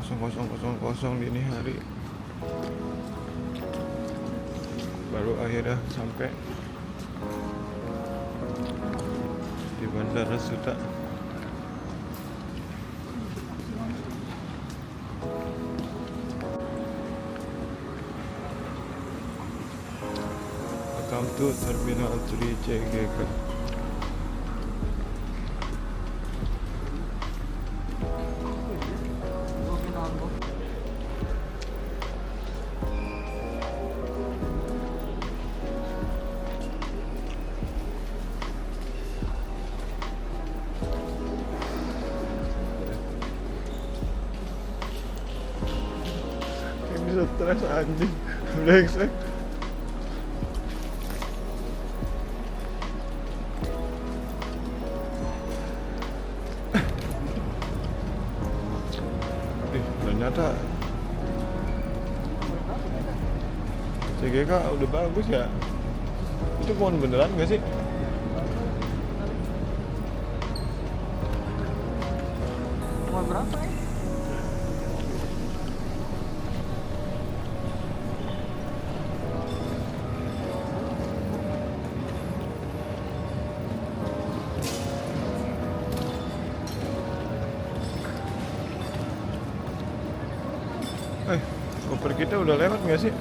00.00 dini hari baru akhirnya sampai di Bandara Suta. Welcome to Terminal 3 CGK. Ini stres anjing, brengsek. Ternyata CGK udah bagus ya. Itu pohon beneran gak sih? Mau berapa ya? Koper kita udah lewat gak sih?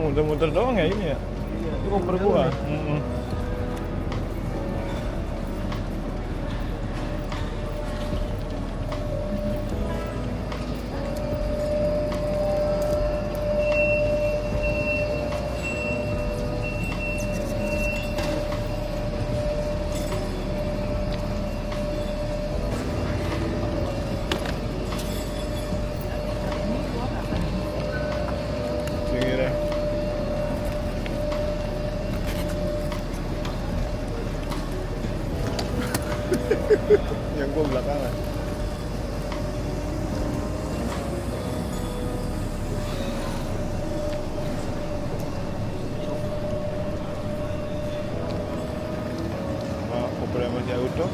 Muter-muter doang ya ini ya? Itu koper gua. Pinggirnya. Yang gua belakangan. Kopernya masih auto.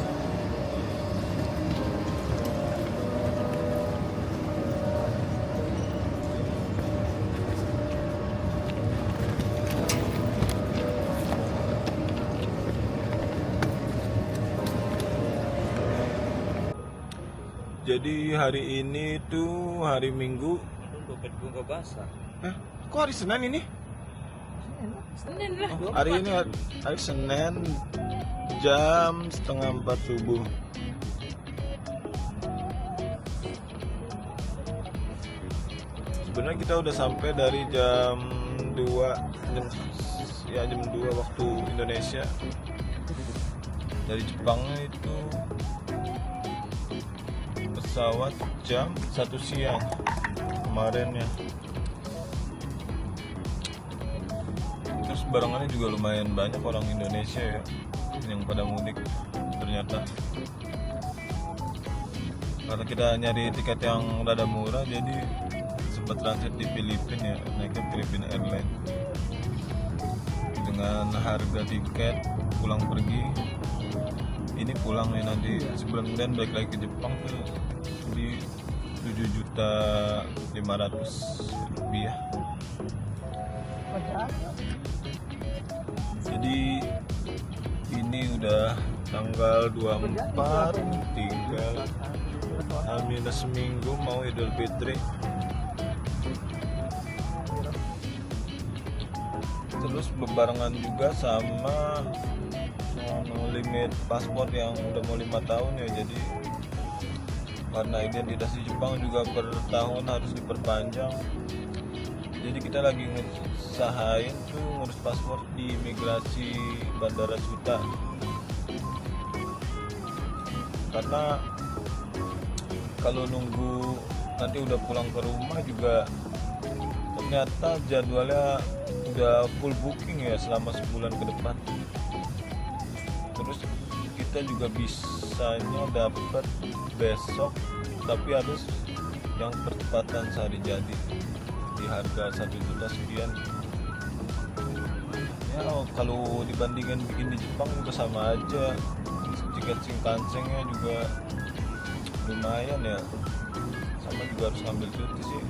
Jadi hari ini tuh hari Minggu. Dompet gua nggak basah. Kok hari Senin ini? Senin lah. Hari ini hari Senin jam 3:30 subuh. Sebenarnya kita udah sampai dari jam 2 waktu Indonesia. Dari Jepangnya itu pesawat jam 1 siang kemarin ya. Terus barengannya juga lumayan banyak orang Indonesia ya yang pada mudik ternyata. Karena kita nyari tiket yang rada murah jadi sempat transit di Filipina ya, naiknya Filipina Airlines dengan harga tiket pulang pergi. Ini pulang nih nanti sebulan kemudian balik lagi ke Jepang tuh di 7.500.000 rupiah. Jadi ini udah tanggal 24, tinggal minus seminggu mau Idul Fitri. Terus berbarengan juga sama limit paspor yang udah mau 5 tahun ya. Jadi karena identitas di Jepang juga per tahun harus diperpanjang. Jadi kita lagi ngusahain tuh ngurus paspor di imigrasi Bandara Suta. Karena kalau nunggu nanti udah pulang ke rumah juga ternyata jadwalnya udah full booking ya selama sebulan ke depan. Terus kita juga bisanya dapat besok tapi harus yang percepatan sehari jadi di harga 1 juta sekian. Ya kalau dibandingkan bikin di Jepang juga sama aja, tiket Shinkansennya juga lumayan ya, sama juga harus ngambil cuti sih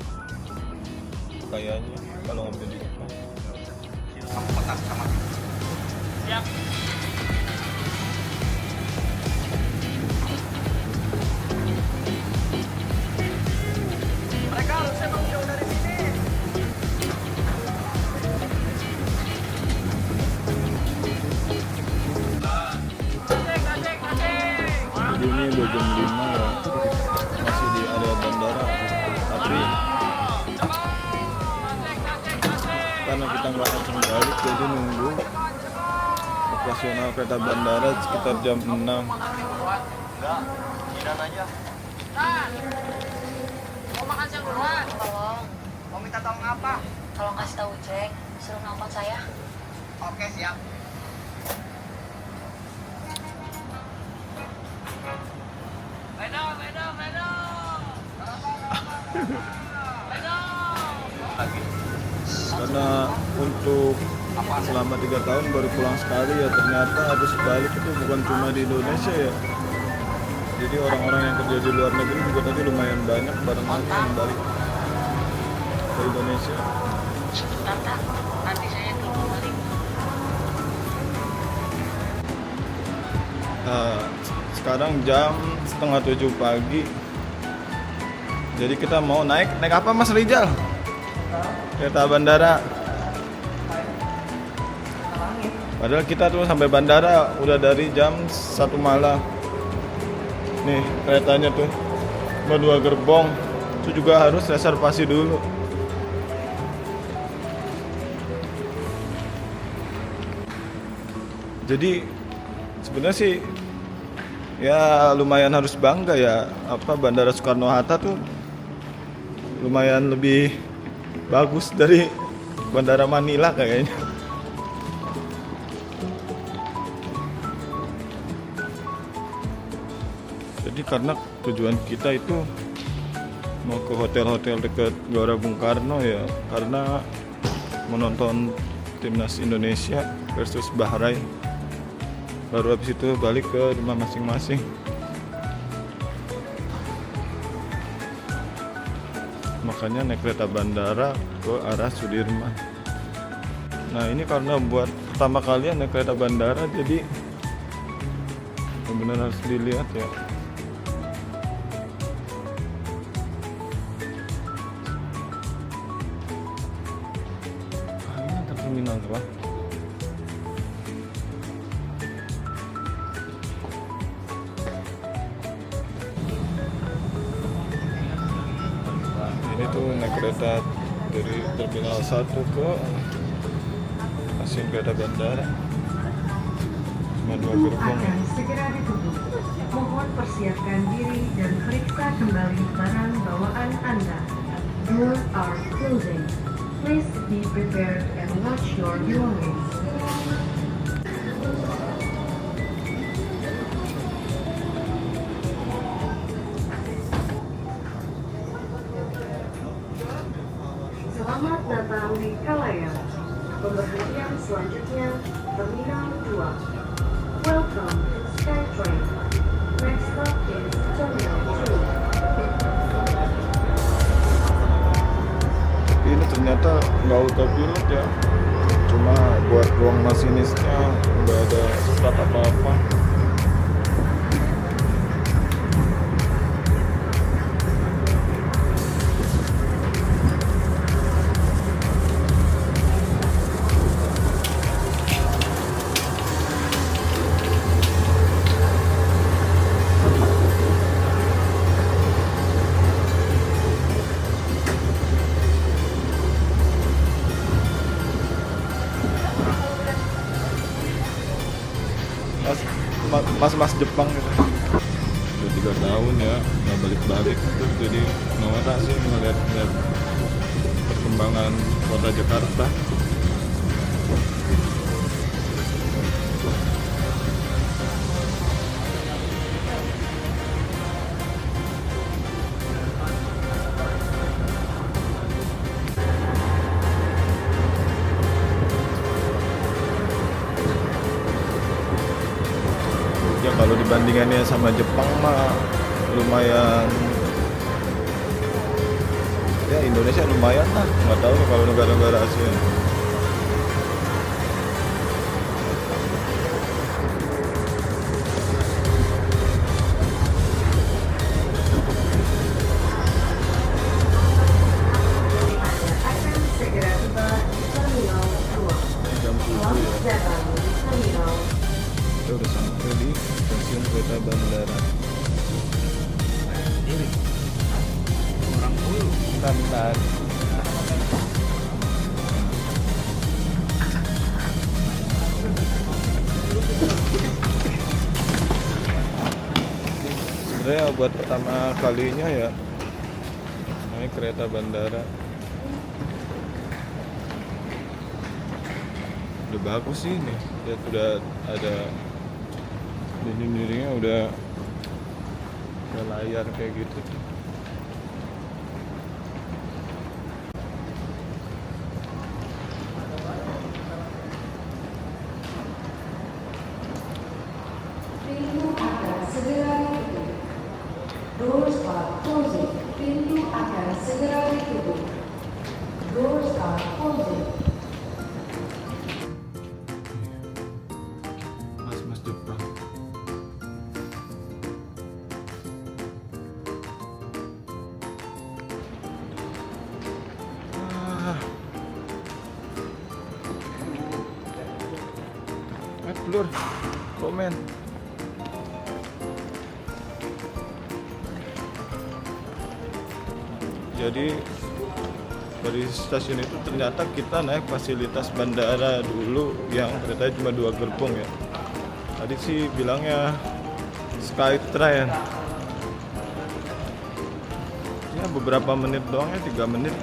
kayaknya kalau ngambil di Jepang. Siap. Mereka harusnya menjauh dari sini. Jadi ini udah jam 5 ya, masih di area bandara, tapi karena kita nggak langsung balik jadi nunggu operasional kereta bandara sekitar jam 6. Mau makan siang duluan? Tolong, Mau minta tolong apa? tolong kasih tahu Jack, suruh nelfon saya. Oke, siap. Karena untuk selama 3 tahun baru pulang sekali ya, ternyata habis balik itu bukan cuma di Indonesia ya, jadi orang-orang yang kerja di luar negeri juga tadi lumayan banyak barengan yang balik ke Indonesia. Sebentar, nanti saya telepon balik. Sekarang jam setengah 7 pagi, jadi kita mau naik apa Mas Rizal? Kereta bandara. Padahal kita tuh sampai bandara udah dari jam 1 malam. Nih keretanya tuh cuma 2 gerbong, itu juga harus reservasi dulu. Jadi sebenarnya sih ya lumayan harus bangga ya, apa Bandara Soekarno-Hatta tuh lumayan lebih bagus dari Bandara Manila kayaknya. Jadi karena tujuan kita itu mau ke hotel-hotel dekat Gelora Bung Karno ya, karena menonton timnas Indonesia versus Bahrain. Baru habis itu balik ke rumah masing-masing. Makanya naik kereta bandara ke arah Sudirman. Nah ini karena buat pertama kali naik kereta bandara, jadi benar-benar harus dilihat ya. Ini ada terminal apa? Ini tuh naik kereta dari terminal 1 ke stasiun kereta bandara, cuma 2 gerbong ya. Akan segera ditutup. Mohon persiapkan diri dan periksa kembali barang bawaan Anda. Doors are closing. Please be prepared and watch your belongings. Selamat datang di Kalayan. Pemberhentian selanjutnya Terminal 2. Welcome to SkyTrain. Next stop is Terminal 2. Ini ternyata nggak autopilot ya, cuma buat ruang masinisnya, nggak ada sekat apa-apa. Mas Jepang gitu. Udah 3 tahun ya nggak balik-balik gitu, jadi norak sih ngeliat perkembangan kota Jakarta. Ya kalau dibandingannya sama Jepang mah lumayan, ya Indonesia lumayan lah, nggak tahu nih kalau negara-negara Asia. akan segera tiba di Terminal 2. Jam 7 Selamat ya, datang di Terminal. kita udah sampai di stasiun kereta bandara. Bentar. Sebenarnya buat pertama kalinya ya naik kereta bandara, udah bagus sih nih. Lihat udah ada dinding-dindingnya, udah layar kayak gitu. Pintu akan segera ditutup. Doors are closing. Pintu akan segera ditutup. Doors are closing. Mas Jepang. Blur, komen. Jadi dari stasiun itu ternyata kita naik fasilitas bandara dulu yang keretanya cuma 2 gerbong ya. Tadi sih bilangnya Skytrain. Ya beberapa menit doang ya, 3 menit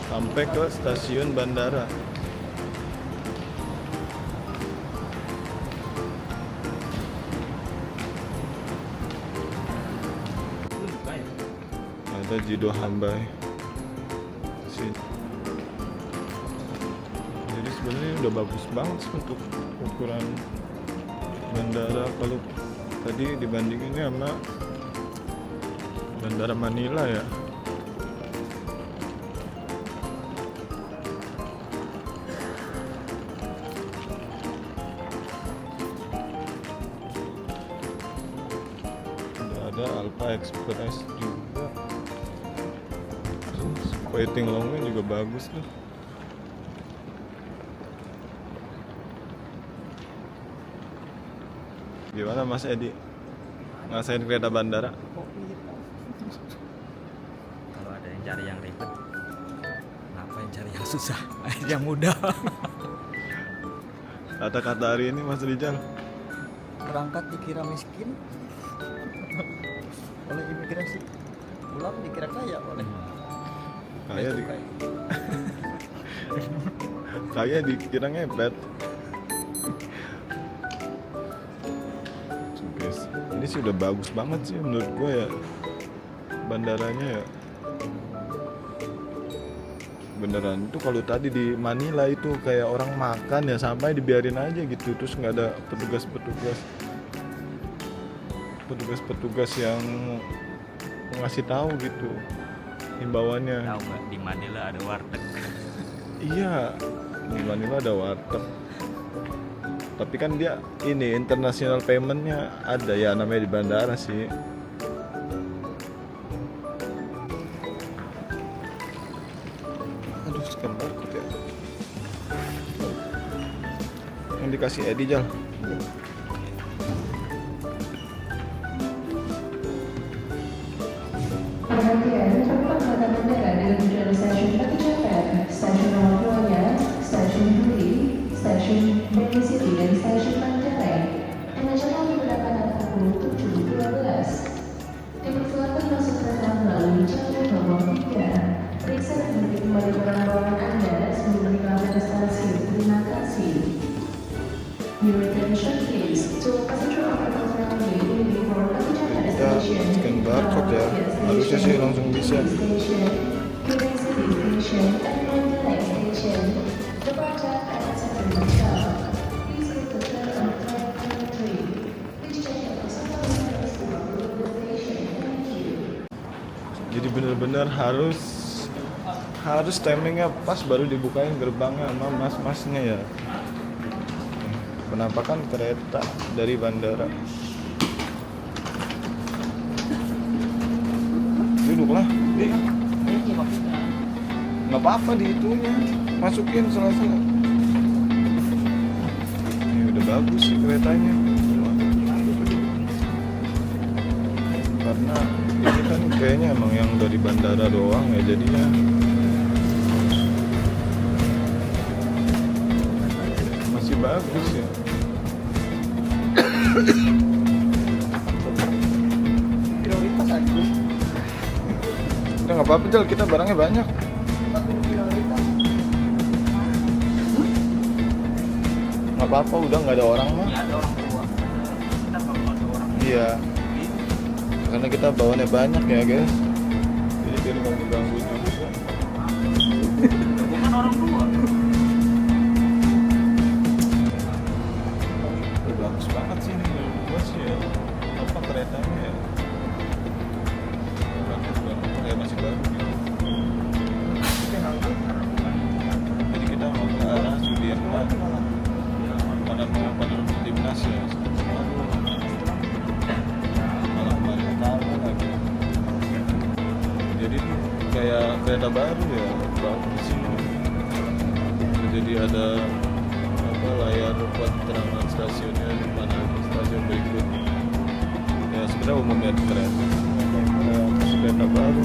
sampai ke stasiun bandara. Ada Jido Hambai sini. Jadi sebenarnya udah bagus banget sih untuk ukuran bandara. Kalau tadi dibandinginnya sama bandara Manila ya, udah ada Alpha Express juga. Waiting longnya juga bagus tuh. Gimana Mas Edi? Ngasain kereta bandara? Kalau ada yang cari yang ribet, ngapain cari yang susah? Yang mudah. Kata-kata hari ini Mas Rijal. Berangkat dikira miskin oleh imigrasi, pulang dikira kaya oleh Kaya kaya dikira ngepet. Guys, ini sih udah bagus banget sih menurut gue ya, bandaranya ya. Beneran itu kalau tadi di Manila itu kayak orang makan ya sampai dibiarin aja gitu, terus nggak ada petugas yang ngasih tahu gitu himbauannya. tahu nggak di Manila ada warteg. Iya, di Manila ada warteg. Tapi kan dia ini international paymentnya ada ya, namanya di bandara sih. Aduh, scan barcode ya. Yang dikasih Edi Jal. Perhatian, cepat angkatan udara dengan tujuan stasiun Patijapan, stasiun Rawabuaya, stasiun Duri, stasiun Delhi City, dan stasiun Manggarai. Dengan jadwal diberangkatkan pukul 7.12. Dipersilakan masuk kereta melalui jalur nomor 3. Periksa dan beri kembali barang-barang Anda sebelum meninggalkan stasiun. Terima kasih. Your attention please. To passenger operator railway before Patijapan Kita station. scan barcode ya, harusnya sih langsung bisa. Jadi bener-bener harus timingnya pas baru dibukain gerbangnya sama mas-masnya ya. Penampakan kereta dari bandara. Duduklah, nggak apa-apa di itunya, masukin salah-salah. Ini udah bagus sih keretanya. Karena ini kan kayaknya emang yang dari bandara doang ya, jadinya masih bagus ya. Prioritas aja. Udah nggak apa-apa Jal, kita barangnya banyak. Nggak apa-apa, udah nggak ada orang mah. Ya ada orang tua. Kita kalau ada orang Iya, karena kita bawaannya banyak ya guys, jadi biar nggak mengganggu juga. bukan orang tua. Bagus banget sih ini menurut gua sih ya, apa keretanya ya, bagus banget, kayak masih baru gitu. Jadi kita mau ke arah Sudirman, pada timnas ya. Lagi. Jadi kayak kereta baru ya, bagus sih. Jadi ada apa, layar buat keterangan stasiunnya, di mana stasiun berikut. Ya sebenarnya umumnya itu kereta, kereta baru.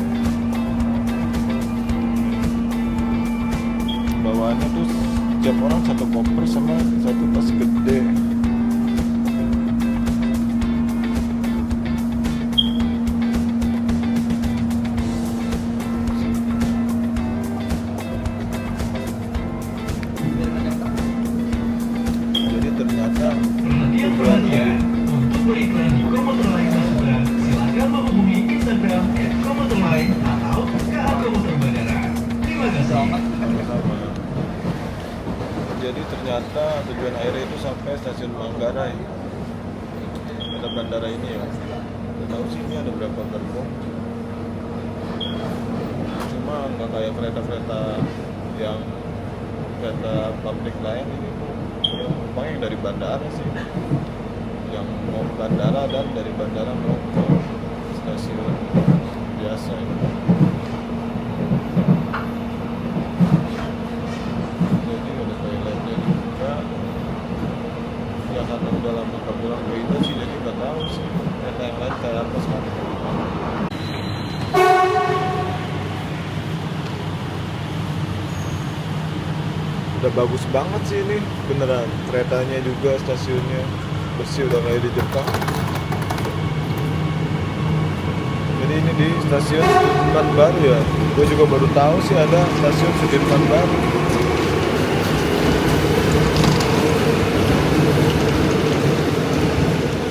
Bawaannya tuh setiap orang satu koper sama satu tas gede. Jadi ternyata tujuannya Untuk beriklan komuter lain tersebut, silakan menghubungi Instagram @komuterlain atau KA Komuter Bandara. Terima kasih. sama. Jadi ternyata tujuan akhirnya itu sampai stasiun Manggarai. Ada bandara ini ya. Nggak tahu sih ini ada berapa gerbong. Cuma nggak kayak kereta-kereta yang kereta publik lain ini tuh yang penumpangnya yang dari bandara sih. Yang mau ke bandara dan dari bandara mau ke stasiun biasa ini. Jadi ada toiletnya juga. Ya karena udah lama nggak pulang ke itu sih, jadi nggak tahu sih kereta yang lain kayak apa sekarang. Udah bagus banget sih ini, beneran. Keretanya juga, stasiunnya bersih, udah kayak di Jepang. Jadi ini di stasiun Sudirman Baru ya. Gue juga baru tahu sih ada stasiun Sudirman Baru.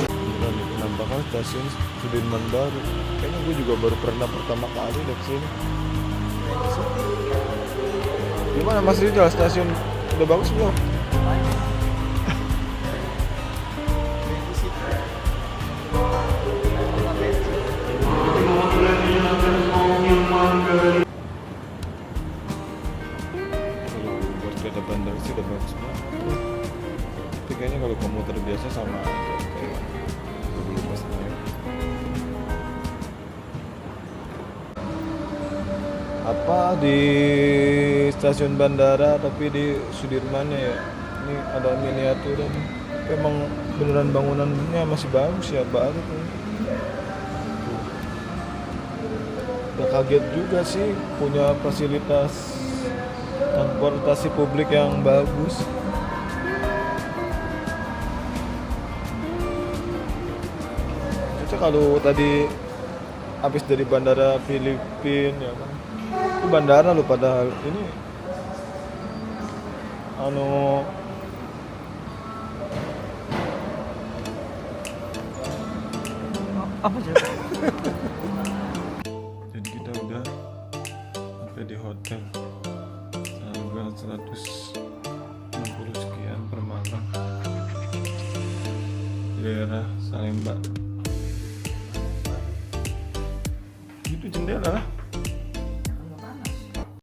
Beneran nih, penampakan stasiun Sudirman Baru. Kayaknya gue juga baru pernah pertama kali dari sini. Gimana Mas Rizal, stasiun udah bagus belum? Kalau buat kereta bandara sih udah bagus banget. Tapi kayaknya kalau komuter biasa sama aja kayak dulu pas naik. Apa di stasiun bandara tapi di Sudirmannya ya, ini ada miniaturnya nih. Tapi emang beneran bangunannya masih bagus ya, baru tuh. Udah kaget juga sih punya fasilitas transportasi publik yang bagus. Itu kalau tadi habis dari bandara Filipina ya kan, itu bandara loh, padahal ini Apa sih? jadi kita udah sampai di hotel, harga 160 sekian per malam, daerah Salemba. Itu jendela lah.